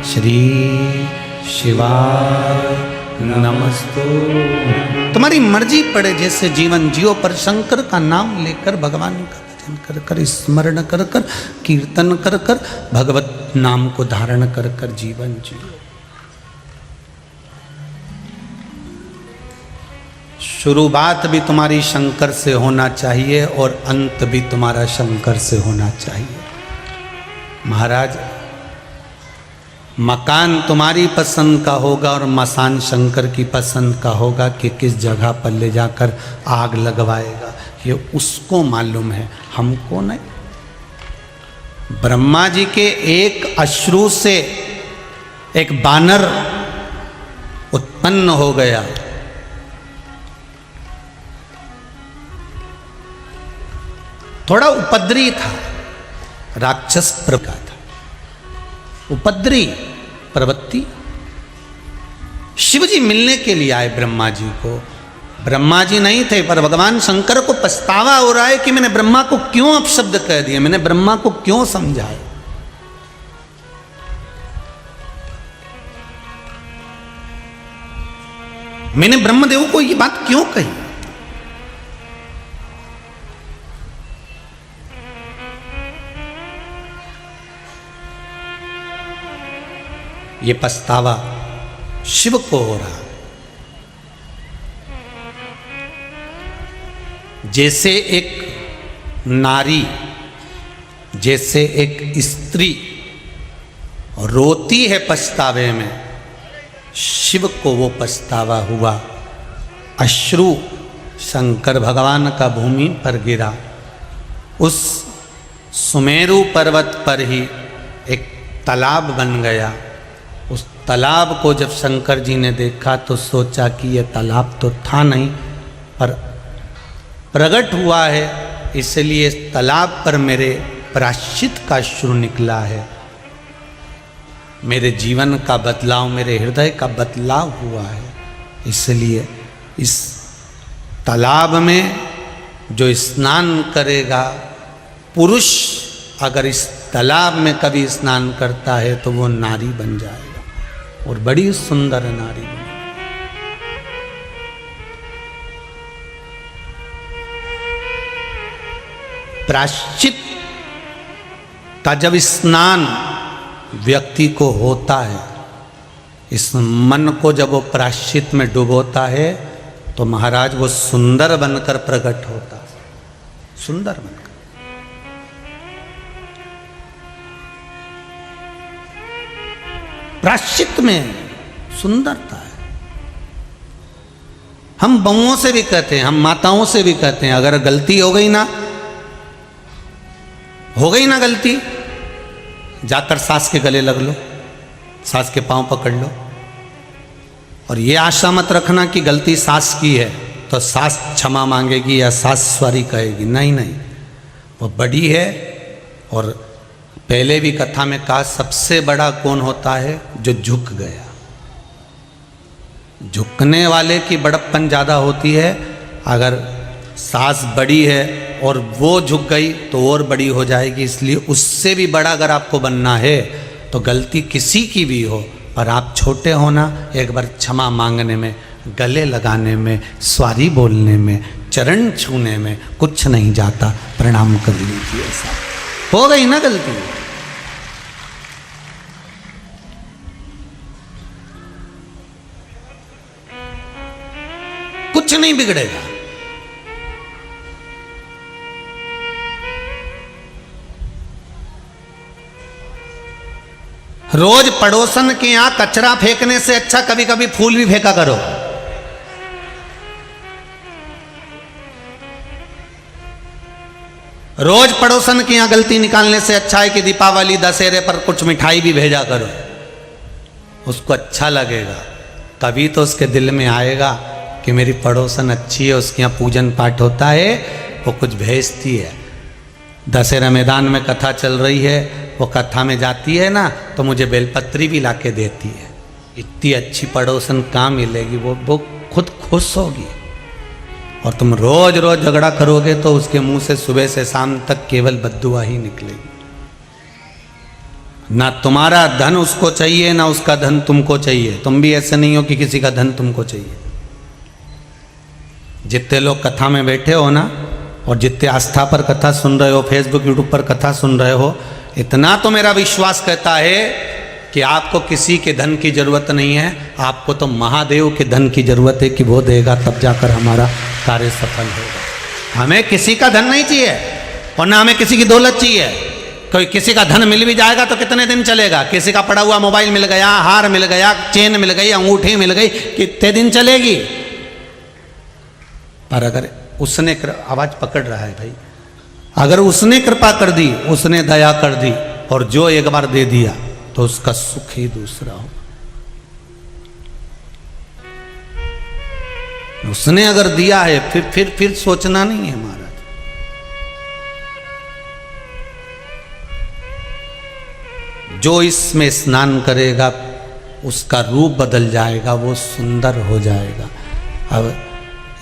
श्री शिवाय नमस्तु। तुम्हारी मर्जी पड़े जैसे जीवन जियो, पर शंकर का नाम लेकर, भगवान का भजन कर कर, स्मरण कर कर, कीर्तन कर कर, भगवत नाम को धारण कर कर जीवन जियो। शुरुआत भी तुम्हारी शंकर से होना चाहिए और अंत भी तुम्हारा शंकर से होना चाहिए। महाराज, मकान तुम्हारी पसंद का होगा और मसान शंकर की पसंद का होगा कि किस जगह पर ले जाकर आग लगवाएगा, ये उसको मालूम है, हमको नहीं। ब्रह्मा जी के एक अश्रु से एक बानर उत्पन्न हो गया। थोड़ा उपद्री था, राक्षस प्रकार था, उपद्री प्रवृत्ति। शिव जी मिलने के लिए आए ब्रह्मा जी को। ब्रह्मा जी नहीं थे, पर भगवान शंकर को पछतावा हो रहा है कि मैंने ब्रह्मा को क्यों अपशब्द कह दिया, मैंने ब्रह्मा को क्यों समझाया। मैंने ब्रह्मदेव को ये बात क्यों कही। ये पछतावा शिव को हो रहा। जैसे एक नारी, जैसे एक स्त्री रोती है पछतावे में, शिव को वो पछतावा हुआ। अश्रु शंकर भगवान का भूमि पर गिरा। उस सुमेरु पर्वत पर ही एक तालाब बन गया। उस तालाब को जब शंकर जी ने देखा तो सोचा कि यह तालाब तो था नहीं, पर प्रकट हुआ है, इसलिए इस तालाब पर मेरे प्रायश्चित का अश्रु निकला है। मेरे जीवन का बदलाव, मेरे हृदय का बदलाव हुआ है। इसलिए इस तालाब में जो स्नान करेगा, पुरुष अगर इस तालाब में कभी स्नान करता है तो वो नारी बन जाएगा, और बड़ी सुंदर नारी बनी। प्रायश्चित का जब स्नान व्यक्ति को होता है, इस मन को जब वो प्रायश्चित में डुबोता है, तो महाराज वो सुंदर बनकर प्रकट होता है, सुंदर बनकर। प्रायश्चित में सुंदरता है। हम बहुओं से भी कहते हैं, हम माताओं से भी कहते हैं, अगर गलती हो गई ना गलती, जाकर सास के गले लग लो, सास के पांव पकड़ लो, और ये आशा मत रखना कि गलती सास की है तो सास क्षमा मांगेगी या सास सॉरी कहेगी। नहीं नहीं, वो बड़ी है। और पहले भी कथा में कहा, सबसे बड़ा कौन होता है? जो झुक गया। झुकने वाले की बड़प्पन ज़्यादा होती है। अगर सास बड़ी है और वो झुक गई तो और बड़ी हो जाएगी। इसलिए उससे भी बड़ा अगर आपको बनना है तो गलती किसी की भी हो, पर आप छोटे होना, एक बार क्षमा मांगने में, गले लगाने में, सॉरी बोलने में, चरण छूने में कुछ नहीं जाता। प्रणाम कर लीजिए। ऐसा हो गई ना गलती, कुछ नहीं बिगड़ेगा। रोज पड़ोसन के यहां कचरा फेंकने से अच्छा कभी कभी फूल भी फेंका करो। रोज पड़ोसन के यहां गलती निकालने से अच्छा है कि दीपावली दशहरे पर कुछ मिठाई भी भेजा करो। उसको अच्छा लगेगा, कभी तो उसके दिल में आएगा कि मेरी पड़ोसन अच्छी है, उसके यहाँ पूजन पाठ होता है, वो कुछ भेजती है। दशहरा मैदान में कथा चल रही है, वो कथा में जाती है ना, तो मुझे बेलपत्री भी लाके देती है। इतनी अच्छी पड़ोसन कहाँ मिलेगी? वो खुद खुश होगी। और तुम रोज रोज झगड़ा करोगे तो उसके मुंह से सुबह से शाम तक केवल बद्दुआ ही निकलेगी। ना तुम्हारा धन उसको चाहिए ना उसका धन तुमको चाहिए। तुम भी ऐसे नहीं हो कि किसी का धन तुमको चाहिए। जितने लोग कथा में बैठे हो ना, और जितने आस्था पर कथा सुन रहे हो, फेसबुक यूट्यूब पर कथा सुन रहे हो, इतना तो मेरा विश्वास कहता है कि आपको किसी के धन की जरूरत नहीं है। आपको तो महादेव के धन की जरूरत है कि वो देगा, तब जाकर हमारा कार्य सफल होगा। हमें किसी का धन नहीं चाहिए और ना हमें किसी की दौलत चाहिए। कोई किसी का धन मिल भी जाएगा तो कितने दिन चलेगा? किसी का पड़ा हुआ मोबाइल मिल गया, हार मिल गया, चेन मिल गई, अंगूठी मिल गई, कितने दिन चलेगी? पर अगर उसने आवाज पकड़ रहा है भाई, अगर उसने कृपा कर दी, उसने दया कर दी, और जो एक बार दे दिया तो उसका सुख ही दूसरा हो। उसने अगर दिया है फिर सोचना नहीं है महाराज। जो इसमें स्नान करेगा उसका रूप बदल जाएगा, वो सुंदर हो जाएगा। अब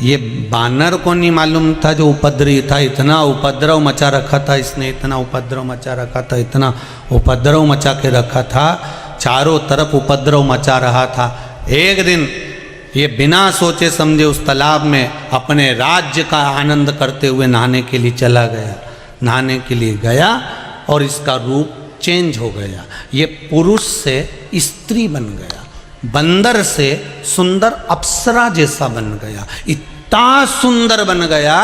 ये बानर को नहीं मालूम था जो उपद्रवी था, इतना उपद्रव मचा रखा था इसने, इतना उपद्रव मचा रखा था, इतना उपद्रव मचा के रखा था, चारों तरफ उपद्रव मचा रहा था। एक दिन ये बिना सोचे समझे उस तालाब में अपने राज्य का आनंद करते हुए नहाने के लिए चला गया। नहाने के लिए गया और इसका रूप चेंज हो गया। ये पुरुष से स्त्री बन गया, बंदर से सुंदर अप्सरा जैसा बन गया, इतना सुंदर बन गया।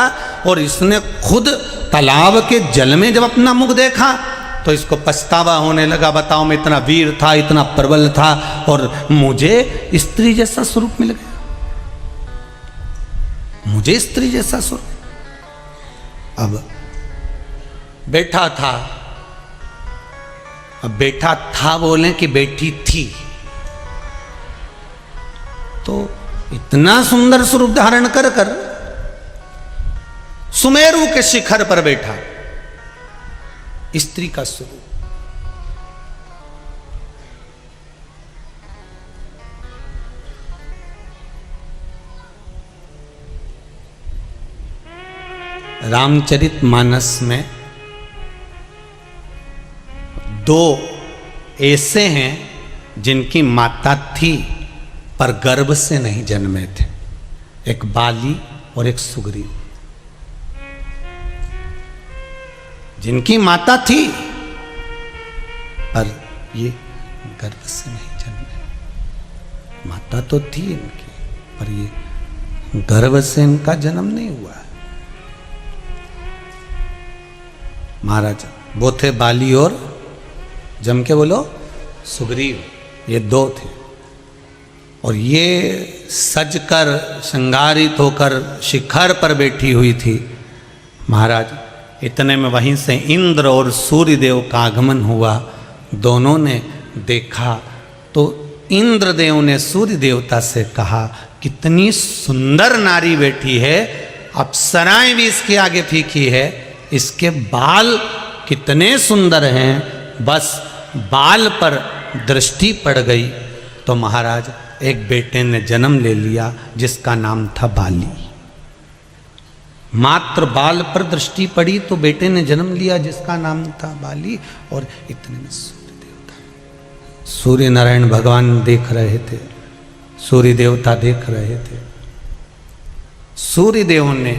और इसने खुद तालाब के जल में जब अपना मुख देखा तो इसको पछतावा होने लगा। बताओ, मैं इतना वीर था, इतना प्रबल था, और मुझे स्त्री जैसा स्वरूप मिल गया, मुझे स्त्री जैसा स्वरूप। अब बैठा था, अब बैठा था बोले कि बैठी थी, तो इतना सुंदर स्वरूप धारण कर कर सुमेरु के शिखर पर बैठा, स्त्री का स्वरूप। रामचरितमानस में दो ऐसे हैं जिनकी माता थी पर गर्भ से नहीं जन्मे थे, एक बाली और एक सुग्रीव। जिनकी माता थी पर ये गर्भ से नहीं जन्मे। माता तो थी इनकी पर ये गर्भ से इनका जन्म नहीं हुआ। महाराज वो थे बाली और जम के बोलो सुग्रीव, ये दो थे। और ये सजकर श्रृंगारित होकर शिखर पर बैठी हुई थी। महाराज इतने में वहीं से इंद्र और सूर्य देव का आगमन हुआ। दोनों ने देखा तो इंद्रदेव ने सूर्य देवता से कहा, कितनी सुंदर नारी बैठी है, अप्सराएं भी इसके आगे फीकी है, इसके बाल कितने सुंदर हैं। बस बाल पर दृष्टि पड़ गई तो महाराज एक बेटे ने जन्म ले लिया जिसका नाम था बाली। मात्र बाल पर दृष्टि पड़ी तो बेटे ने जन्म लिया जिसका नाम था बाली। और इतने में सूर्य देवता, सूर्य नारायण भगवान देख रहे थे, सूर्य देवता देख रहे थे। सूर्य देव ने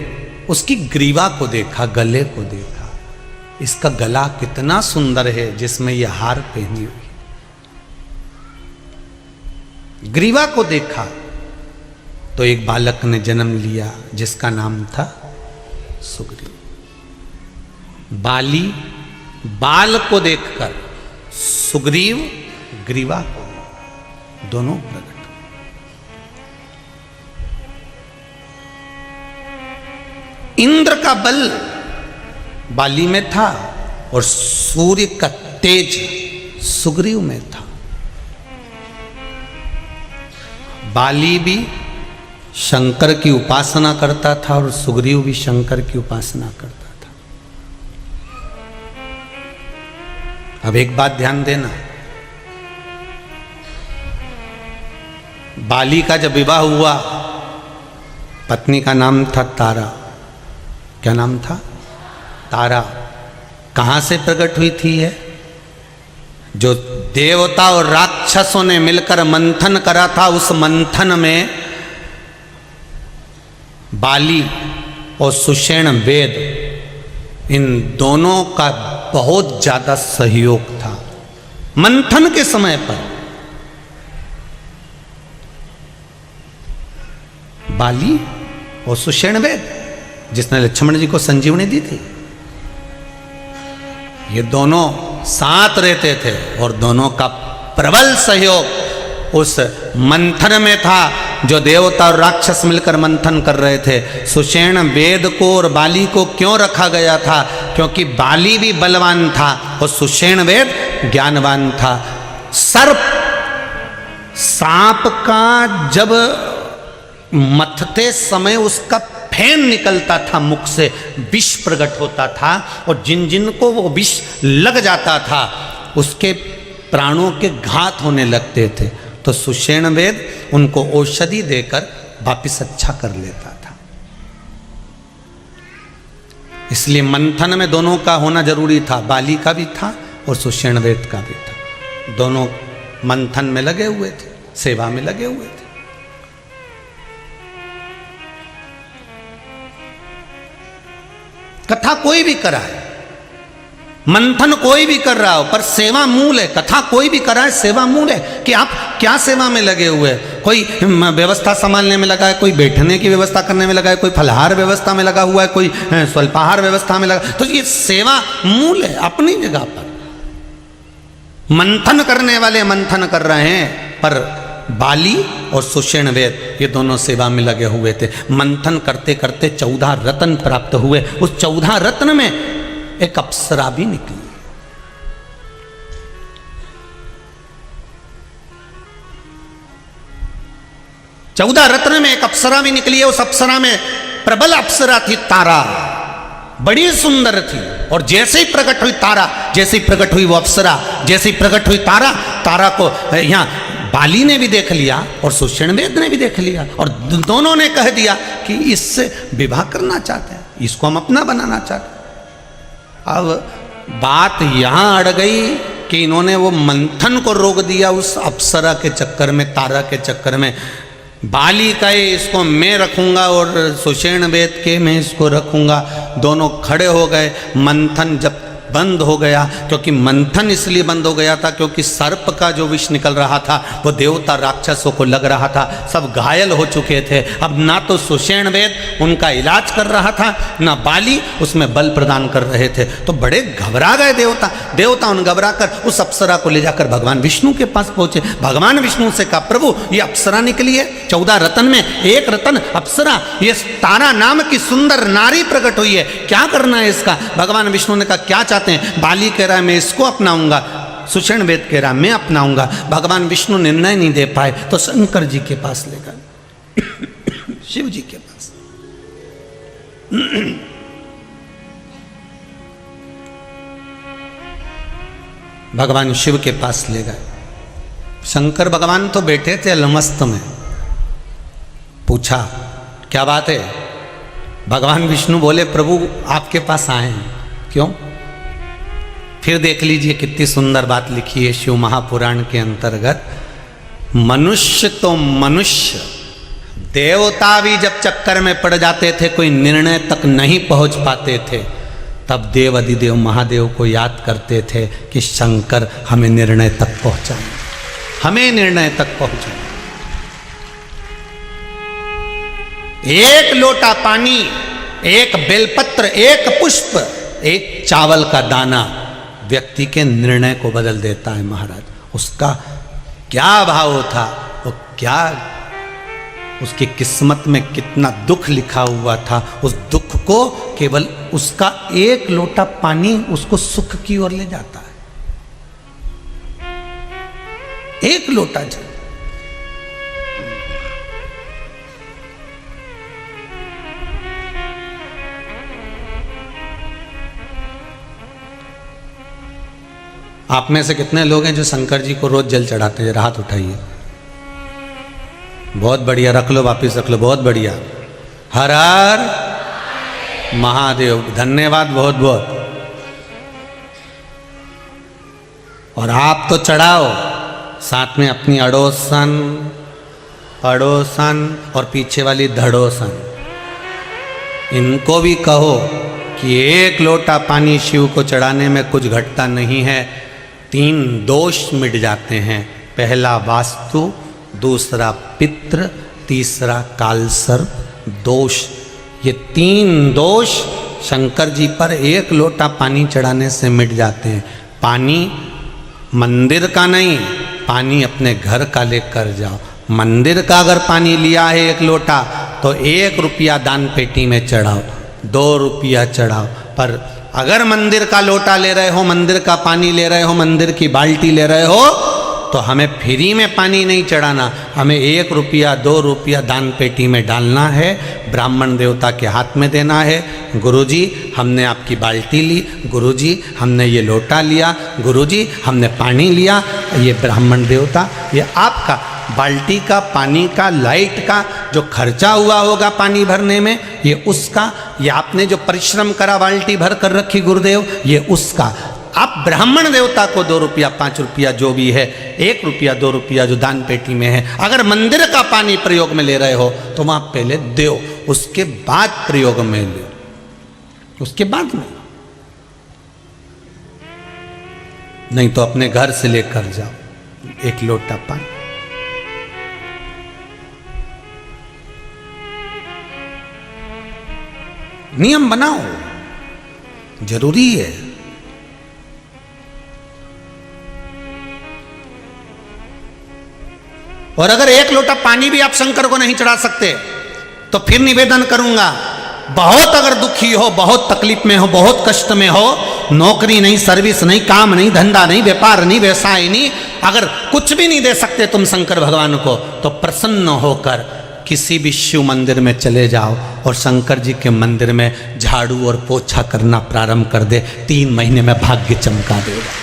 उसकी ग्रीवा को देखा, गले को देखा, इसका गला कितना सुंदर है जिसमें यह हार पहनी हुई। ग्रीवा को देखा तो एक बालक ने जन्म लिया जिसका नाम था सुग्रीव। बाली बाल को देखकर, सुग्रीव ग्रीवा को, दोनों प्रकट। इंद्र का बल बाली में था और सूर्य का तेज सुग्रीव में था। बाली भी शंकर की उपासना करता था और सुग्रीव भी शंकर की उपासना करता था। अब एक बात ध्यान देना, बाली का जब विवाह हुआ, पत्नी का नाम था तारा। क्या नाम था? तारा। कहां से प्रकट हुई थी? है जो देवता और राक्षसों ने मिलकर मंथन करा था, उस मंथन में बाली और सुषेण वेद इन दोनों का बहुत ज्यादा सहयोग था। मंथन के समय पर बाली और सुषेण वेद, जिसने लक्ष्मण जी को संजीवनी दी थी, ये दोनों साथ रहते थे और दोनों का प्रबल सहयोग उस मंथन में था। जो देवता और राक्षस मिलकर मंथन कर रहे थे, सुषेण वेद को और बाली को क्यों रखा गया था? क्योंकि बाली भी बलवान था और सुषेण वेद ज्ञानवान था। सर्प, सांप का जब मथते समय उसका फेन निकलता था, मुख से विष प्रकट होता था, और जिन जिन को वो विष लग जाता था उसके प्राणों के घात होने लगते थे। तो सुषेण वेद उनको औषधि देकर वापिस अच्छा कर लेता था। इसलिए मंथन में दोनों का होना जरूरी था, बाली का भी था और सुषेण वेद का भी था। दोनों मंथन में लगे हुए थे, सेवा में लगे हुए थे। कथा कोई भी कराए, मंथन कोई भी कर रहा हो, पर सेवा मूल है। कथा कोई भी कराए, सेवा मूल है कि आप क्या सेवा में लगे हुए हैं। कोई व्यवस्था संभालने में लगा है, कोई बैठने की व्यवस्था करने में लगा है, कोई फलहार व्यवस्था में लगा हुआ है, कोई स्वल्पाहार व्यवस्था में लगा। तो ये सेवा मूल है अपनी जगह पर। मंथन करने वाले मंथन कर रहे हैं, पर बाली और सुषेण वेद ये दोनों सेवा में लगे हुए थे। मंथन करते करते 14 रत्न प्राप्त हुए। उस 14 रत्न में एक अप्सरा भी निकली। चौदह रत्न में एक अप्सरा भी निकली है। उस अप्सरा में प्रबल अप्सरा थी तारा, बड़ी सुंदर थी। और जैसे ही प्रकट हुई तारा, जैसे ही प्रकट हुई वो अप्सरा, जैसे ही प्रकट हुई तारा, तारा को यहाँ बाली ने भी देख लिया और सुषेण वेद ने भी देख लिया, और दोनों ने कह दिया कि इससे विवाह करना चाहते हैं, इसको हम अपना बनाना चाहते हैं। अब बात यहां अड़ गई कि इन्होंने वो मंथन को रोक दिया उस अप्सरा के चक्कर में, तारा के चक्कर में। बाली कहे इसको मैं रखूंगा और सुषेण वेद के मैं इसको रखूंगा। दोनों खड़े हो गए। मंथन जब बंद हो गया, क्योंकि मंथन इसलिए बंद हो गया था क्योंकि सर्प का जो विष निकल रहा था वो देवता राक्षसों को लग रहा था। सब घायल हो चुके थे। अब ना तो सुषेण वेद उनका इलाज कर रहा था, ना बाली उसमें बल प्रदान कर रहे थे। तो बड़े घबरा गए देवता उन घबरा कर उस अप्सरा को ले जाकर भगवान विष्णु के पास पहुंचे। भगवान विष्णु से कहा, प्रभु ये अप्सरा निकली है 14 रत्न में, एक रत्न अप्सरा, ये तारा नाम की सुंदर नारी प्रकट हुई है, क्या करना है इसका? भगवान विष्णु ने कहा क्या चाहते हैं? बाली कह रहा है मैं इसको अपनाऊंगा, सुषेण वेद कह रहा मैं अपनाऊंगा। भगवान विष्णु निर्णय नहीं दे पाए तो शंकर जी के पास ले गए, शिव जी के पास। भगवान शिव के पास ले गए। शंकर भगवान तो बैठे थे अलमस्त में। पूछा क्या बात है? भगवान विष्णु बोले प्रभु आपके पास आए हैं। क्यों? फिर देख लीजिए कितनी सुंदर बात लिखी है शिव महापुराण के अंतर्गत। मनुष्य तो मनुष्य, देवता भी जब चक्कर में पड़ जाते थे, कोई निर्णय तक नहीं पहुंच पाते थे, तब देव अधिदेव महादेव को याद करते थे कि शंकर हमें निर्णय तक पहुंचाए, हमें निर्णय तक पहुंचाए। एक लोटा पानी, एक बेलपत्र, एक पुष्प, एक चावल का दाना व्यक्ति के निर्णय को बदल देता है महाराज। उसका क्या भाव था, वो क्या उसकी किस्मत में कितना दुख लिखा हुआ था, उस दुख को केवल उसका एक लोटा पानी उसको सुख की ओर ले जाता है। एक लोटा जल। आप में से कितने लोग हैं जो शंकर जी को रोज जल चढ़ाते हैं? हाथ उठाइए। बहुत बढ़िया, रख लो, वापिस रख लो, बहुत बढ़िया। हर हर महादेव, धन्यवाद बहुत बहुत। और आप तो चढ़ाओ, साथ में अपनी अड़ोसन, पड़ोसन और पीछे वाली धड़ोसन, इनको भी कहो कि एक लोटा पानी शिव को चढ़ाने में कुछ घटता नहीं है। 3 दोष मिट जाते हैं। पहला वास्तु, दूसरा पितृ, तीसरा कालसर्प दोष। ये 3 दोष शंकर जी पर एक लोटा पानी चढ़ाने से मिट जाते हैं। पानी मंदिर का नहीं, पानी अपने घर का लेकर जाओ। मंदिर का अगर पानी लिया है 1 लोटा तो 1 रुपया दान पेटी में चढ़ाओ, 2 रुपया चढ़ाओ। पर अगर मंदिर का लोटा ले रहे हो, मंदिर का पानी ले रहे हो, मंदिर की बाल्टी ले रहे हो, तो हमें फ्री में पानी नहीं चढ़ाना, हमें 1 रुपया 2 रुपया दान पेटी में डालना है, ब्राह्मण देवता के हाथ में देना है। गुरुजी हमने आपकी बाल्टी ली, गुरुजी हमने ये लोटा लिया, गुरुजी हमने पानी लिया, ये ब्राह्मण देवता, ये आपका बाल्टी का, पानी का, लाइट का जो खर्चा हुआ होगा पानी भरने में, ये उसका, ये आपने जो परिश्रम करा बाल्टी भर कर रखी गुरुदेव, ये उसका। आप ब्राह्मण देवता को 2 रुपया 5 रुपया जो भी है, 1 रुपया 2 रुपया जो दान पेटी में है, अगर मंदिर का पानी प्रयोग में ले रहे हो तो वहां पहले दो, उसके बाद प्रयोग में लो, उसके बाद में, नहीं तो अपने घर से लेकर जाओ 1 लोटा पानी। नियम बनाओ, जरूरी है। और अगर 1 लोटा पानी भी आप शंकर को नहीं चढ़ा सकते तो फिर निवेदन करूंगा, बहुत अगर दुखी हो, बहुत तकलीफ में हो, बहुत कष्ट में हो, नौकरी नहीं, सर्विस नहीं, काम नहीं, धंधा नहीं, व्यापार नहीं, व्यवसाय नहीं, अगर कुछ भी नहीं दे सकते तुम शंकर भगवान को, तो प्रसन्न होकर किसी भी शिव मंदिर में चले जाओ और शंकर जी के मंदिर में झाड़ू और पोछा करना प्रारंभ कर दे। 3 महीने में भाग्य चमका देगा।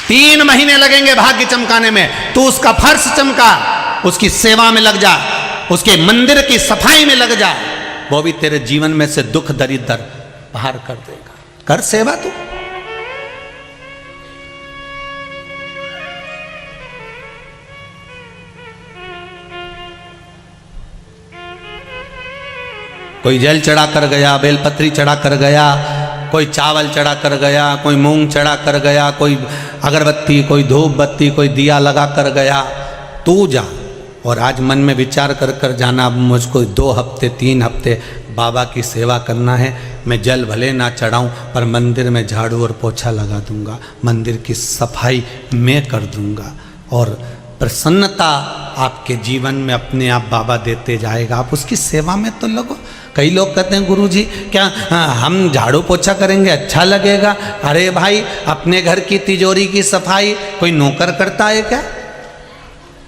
3 महीने लगेंगे भाग्य चमकाने में। तू उसका फर्श चमका, उसकी सेवा में लग जा, उसके मंदिर की सफाई में लग जा, वो भी तेरे जीवन में से दुख दरिद्र बाहर कर देगा। कर सेवा तू। कोई जल चढ़ा कर गया, बेलपत्री चढ़ा कर गया, कोई चावल चढ़ा कर गया, कोई मूंग चढ़ा कर गया, कोई अगरबत्ती, कोई धूप बत्ती, कोई दिया लगा कर गया। तू जा और आज मन में विचार कर कर जाना, अब मुझको 2 हफ्ते 3 हफ्ते बाबा की सेवा करना है। मैं जल भले ना चढ़ाऊं पर मंदिर में झाड़ू और पोछा लगा दूंगा, मंदिर की सफाई मैं कर दूंगा और प्रसन्नता आपके जीवन में अपने आप बाबा देते जाएगा। आप उसकी सेवा में तो लगो। कई लोग कहते हैं गुरुजी क्या हम झाड़ू पोछा करेंगे अच्छा लगेगा? अरे भाई, अपने घर की तिजोरी की सफाई कोई नौकर करता है क्या?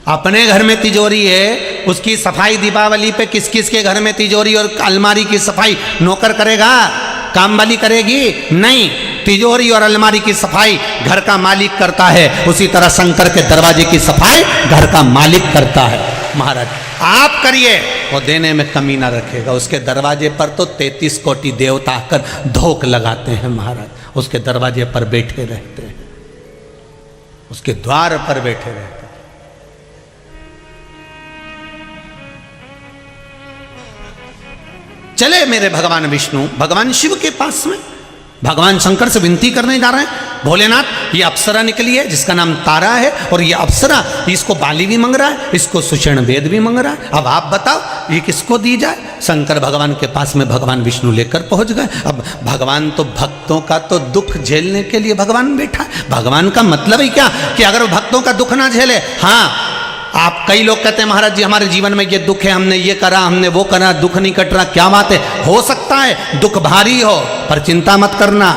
अपने घर में तिजोरी है, उसकी सफाई दीपावली पे किस किस के घर में तिजोरी और अलमारी की सफाई नौकर करेगा? काम वाली करेगी? नहीं। तिजोरी और अलमारी की सफाई घर का मालिक करता है, उसी तरह शंकर के दरवाजे की सफाई घर का मालिक करता है। महाराज आप करिए, वो देने में कमी ना रखेगा। उसके दरवाजे पर तो 33 कोटि देवता आकर धोख लगाते हैं महाराज, उसके दरवाजे पर बैठे रहते हैं, उसके द्वार पर बैठे रहते हैं। चले मेरे भगवान विष्णु भगवान शिव के पास में, भगवान शंकर से विनती करने जा रहे हैं, भोलेनाथ ये अप्सरा निकली है जिसका नाम तारा है, और ये अप्सरा इसको बाली भी मांग रहा है, इसको सुषेण वेद भी मांग रहा है, अब आप बताओ ये किसको दी जाए? शंकर भगवान के पास में भगवान विष्णु लेकर पहुंच गए। अब भगवान तो भक्तों का तो दुख झेलने के लिए भगवान बैठा है। भगवान का मतलब ही क्या कि अगर भक्तों का दुख ना झेले। हाँ, आप कई लोग कहते हैं महाराज जी हमारे जीवन में ये दुख है, हमने ये करा, हमने वो करा, दुख नहीं कट रहा। क्या बात है, हो सकता है दुख भारी हो, पर चिंता मत करना,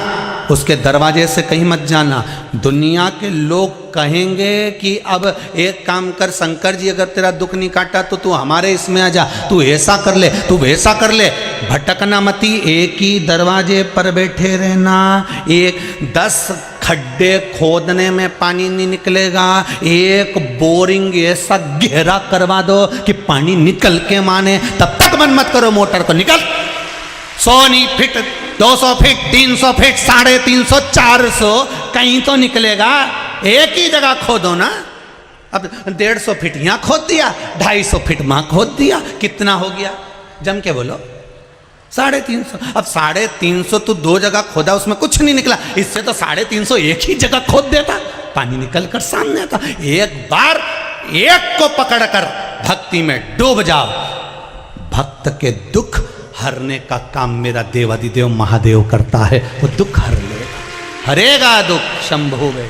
उसके दरवाजे से कहीं मत जाना। दुनिया के लोग कहेंगे कि अब एक काम कर शंकर जी, अगर तेरा दुख नहीं काटा तो तू हमारे इसमें आ जा, तू ऐसा कर ले, तू वैसा कर ले। भटकना मती, एक ही दरवाजे पर बैठे रहना। 10 खड्डे खोदने में पानी नहीं निकलेगा, एक बोरिंग ऐसा गहरा करवा दो कि पानी निकल के माने, तब तक बंद मत करो मोटर को। निकल 100 फीट, 200 फीट, 300 फीट, 350, 400 कहीं तो निकलेगा। एक ही जगह खोदो ना। अब 150 फीट यहाँ खोद दिया, 250 फीट वहां खोद दिया, कितना हो गया? जम के बोलो 350। अब 350 तो 2 जगह खोदा, उसमें कुछ नहीं निकला। इससे तो 350 एक ही जगह खोद देता, पानी निकल कर सामने आता। एक बार एक को पकड़कर भक्ति में डूब जाओ, भक्त के दुख हरने का काम मेरा देवादिदेव महादेव करता है। वो दुख हर लेगा, हरेगा दुख शंभु वे।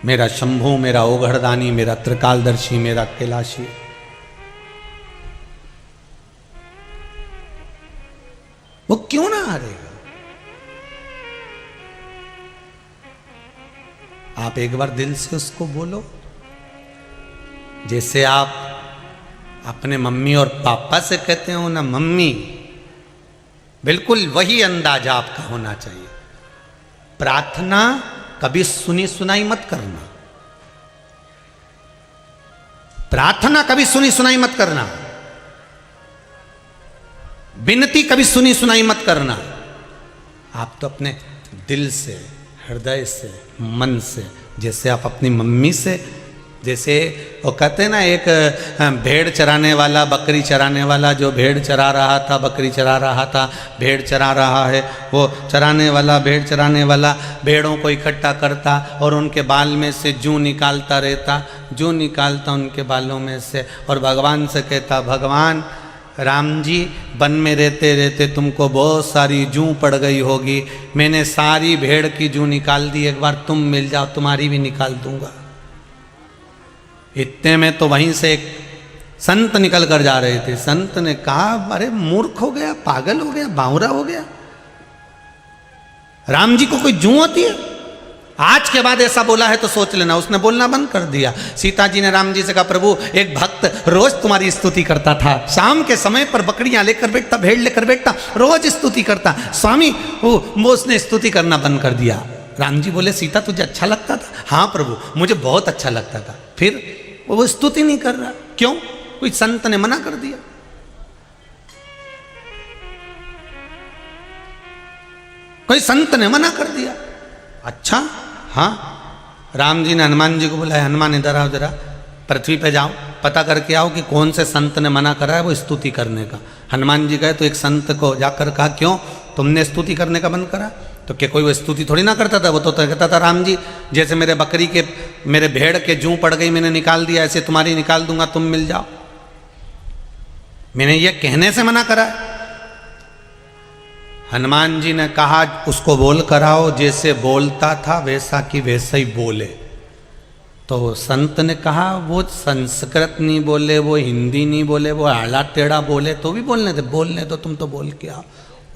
मेरा शंभु, मेरा ओघड़दानी, मेरा त्रिकालदर्शी, मेरा कैलाशी। वो क्यों ना हारेगा? आप एक बार दिल से उसको बोलो, जैसे आप अपने मम्मी और पापा से कहते हो ना मम्मी, बिल्कुल वही अंदाज आपका होना चाहिए। प्रार्थना कभी सुनी सुनाई मत करना, प्रार्थना कभी सुनी सुनाई मत करना, विनती कभी सुनी सुनाई मत करना। आप तो अपने दिल से, हृदय से, मन से, जैसे आप अपनी मम्मी से, जैसे वो कहते हैं ना, एक भेड़ चराने वाला, बकरी चराने वाला, जो भेड़ चरा रहा था, बकरी चरा रहा था, भेड़ चरा रहा है, वो चराने वाला, भेड़ चराने वाला भेड़ों को इकट्ठा करता और उनके बाल में से जूं निकालता रहता, जूं निकालता उनके बालों में से, और भगवान से कहता, भगवान राम जी, वन में रहते रहते तुमको बहुत सारी जूं पड़ गई होगी, मैंने सारी भेड़ की जूं निकाल दी, एक बार तुम मिल जाओ, तुम्हारी भी निकाल दूंगा। इतने में तो वहीं से एक संत निकल कर जा रहे थे। संत ने कहा, अरे मूर्ख हो गया, पागल हो गया, बावरा हो गया, राम जी को कोई जूं होती है? आज के बाद ऐसा बोला है तो सोच लेना। उसने बोलना बंद कर दिया। सीता जी ने राम जी से कहा, प्रभु एक भक्त रोज तुम्हारी स्तुति करता था, शाम के समय पर बकरियां लेकर बैठता, भेड़ लेकर बैठता, रोज स्तुति करता, स्वामी वो उसने स्तुति करना बंद कर दिया। राम जी बोले, सीता तुझे अच्छा लगता था? हाँ प्रभु मुझे बहुत अच्छा लगता था। फिर वो स्तुति नहीं कर रहा, क्यों? कोई संत ने मना कर दिया। कोई संत ने मना कर दिया। अच्छा, हाँ। राम जी ने हनुमान जी को बुलाया, हनुमान इधर आओ, जरा पृथ्वी पे जाओ, पता करके आओ कि कौन से संत ने मना करा है वो स्तुति करने का। हनुमान जी गए तो एक संत को जाकर कहा, क्यों तुमने स्तुति करने का बंद करा? तो क्या कोई वो स्तुति थोड़ी ना करता था, वो तो कहता था, राम जी जैसे मेरे बकरी के, मेरे भेड़ के जूं पड़ गई, मैंने निकाल दिया, ऐसे तुम्हारी निकाल दूंगा, तुम मिल जाओ। मैंने ये कहने से मना करा। हनुमान जी ने कहा, उसको बोल कराओ, जैसे बोलता था वैसा कि वैसा ही बोले। तो संत ने कहा, वो संस्कृत नहीं बोले, वो हिंदी नहीं बोले, वो आड़ा टेढ़ा बोले तो भी बोलने दे, बोलने दो, तुम तो बोल के आओ।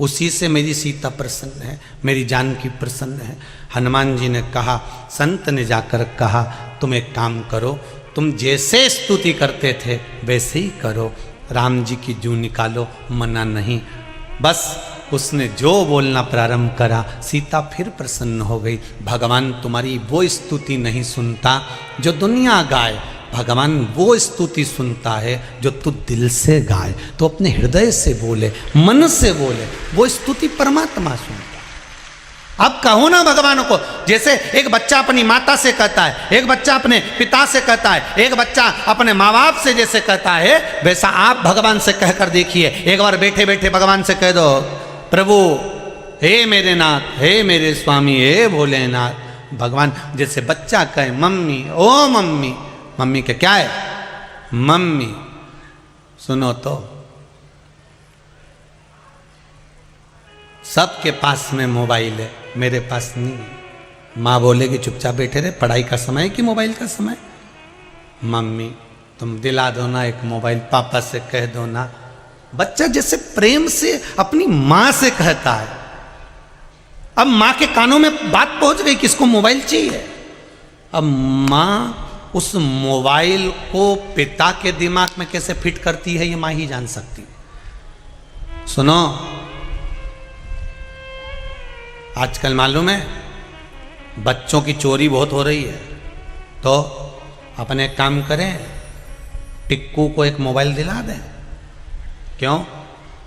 उसी से मेरी सीता प्रसन्न है, मेरी जानकी प्रसन्न है। हनुमान जी ने कहा, संत ने जाकर कहा, तुम एक काम करो, तुम जैसे स्तुति करते थे वैसे ही करो, राम जी की जूं निकालो, मना नहीं। बस उसने जो बोलना प्रारंभ करा, सीता फिर प्रसन्न हो गई। भगवान तुम्हारी वो स्तुति नहीं सुनता जो दुनिया गाए, भगवान वो स्तुति सुनता है जो तू दिल से गाए, तो अपने हृदय से बोले, मन से बोले, वो स्तुति परमात्मा सुनता। अब कहो ना भगवान को, जैसे एक बच्चा अपनी माता से कहता है, एक बच्चा अपने पिता से कहता है, एक बच्चा अपने माँ बाप से जैसे कहता है, वैसा आप भगवान से कहकर देखिए। एक बार बैठे बैठे भगवान से कह दो, प्रभु हे मेरे नाथ, हे मेरे स्वामी, हे भोलेनाथ। भगवान जैसे बच्चा कहे, मम्मी, ओ मम्मी, मम्मी के क्या है? मम्मी। सुनो तो, सबके पास में मोबाइल है, मेरे पास नहीं है। माँ बोलेगी चुपचाप बैठे रहे, पढ़ाई का समय कि मोबाइल का समय? मम्मी तुम दिला दो ना एक मोबाइल, पापा से कह दो ना। बच्चा जैसे प्रेम से अपनी माँ से कहता है। अब माँ के कानों में बात पहुंच गई, किसको मोबाइल चाहिए। अब माँ उस मोबाइल को पिता के दिमाग में कैसे फिट करती है, ये माँ ही जान सकती। सुनो, आजकल मालूम है बच्चों की चोरी बहुत हो रही है, तो अपन एक काम करें, टिक्कू को एक मोबाइल दिला दें। क्यों?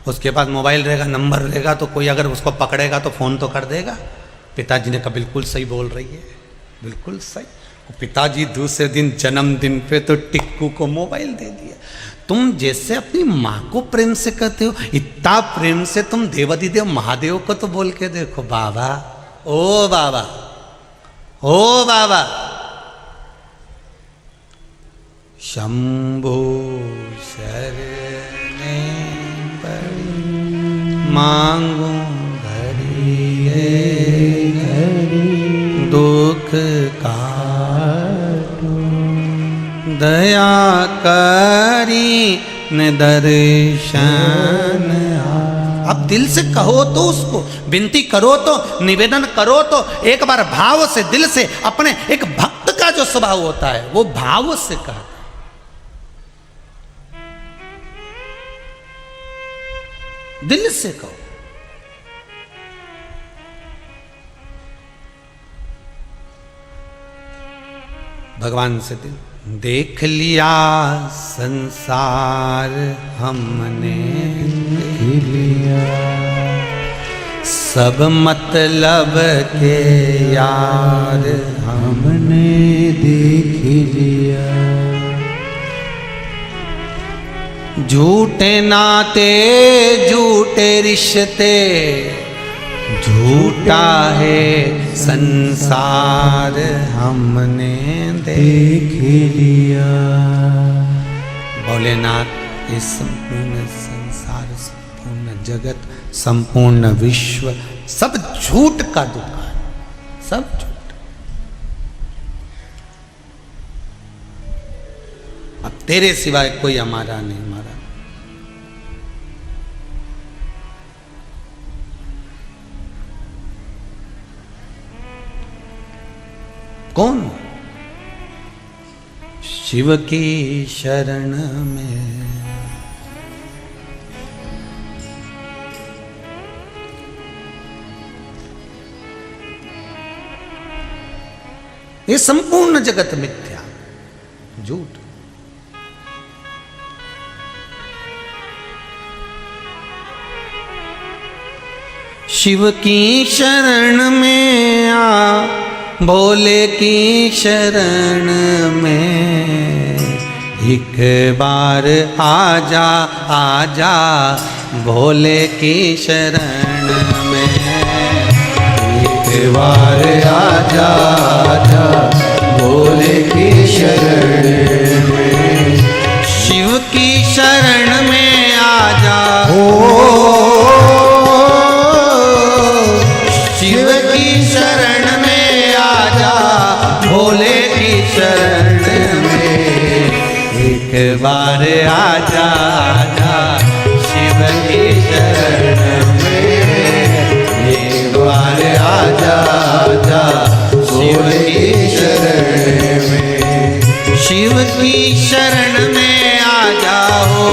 उसके पास मोबाइल रहेगा, नंबर रहेगा, तो कोई अगर उसको पकड़ेगा तो फ़ोन तो कर देगा। पिताजी ने कहा बिल्कुल सही बोल रही है, बिल्कुल सही। पिताजी दूसरे दिन जन्मदिन पे तो टिक्कू को मोबाइल दे दिया। तुम जैसे अपनी माँ को प्रेम से कहते हो, इतना प्रेम से तुम देवाधिदेव महादेव को तो बोल के देखो, बाबा ओ बाबा ओ बाबा। शंभो शरणे पड़ी मांगो घड़ी दुख काटो दया करी न दर्शन। अब दिल से कहो तो उसको, विनती करो तो, निवेदन करो तो, एक बार भाव से दिल से, अपने एक भक्त का जो स्वभाव होता है वो भाव से कहा। दिल से कहो। भगवान से दिल। देख लिया संसार हमने लिया, सब मतलब के यार हमने देख लिया। झूठे नाते झूठे रिश्ते, झूठा है संसार हमने देख लिया। भोलेनाथ ये संपूर्ण संसार, संपूर्ण जगत, संपूर्ण विश्व सब झूठ का दुकान, सब झूठ। अब तेरे सिवाय कोई हमारा नहीं, हमारा कौन? शिव की शरण में ये संपूर्ण जगत मिथ्या, झूठ। शिव की शरण में आ, भोले की शरण में एक बार आजा आजा, भोले की शरण में एक बार आजा आजा, भोले की शरण में। शिव की शरण में आजा हो, शिव की शरण में आजा, भोले की शरण में एक बार आजा आजा, शिव की शरण में एक बार आजा आजा, शिव की शरण में। शिव की शरण में आ जाओ,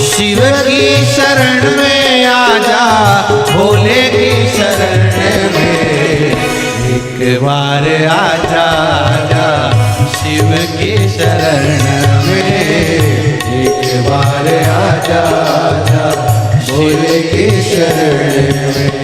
शिव की शरण में आजा, भोले की शरण में एक बार आजा आजा, शिव की शरण में एक बार आजा आजा, भोले की शरण में।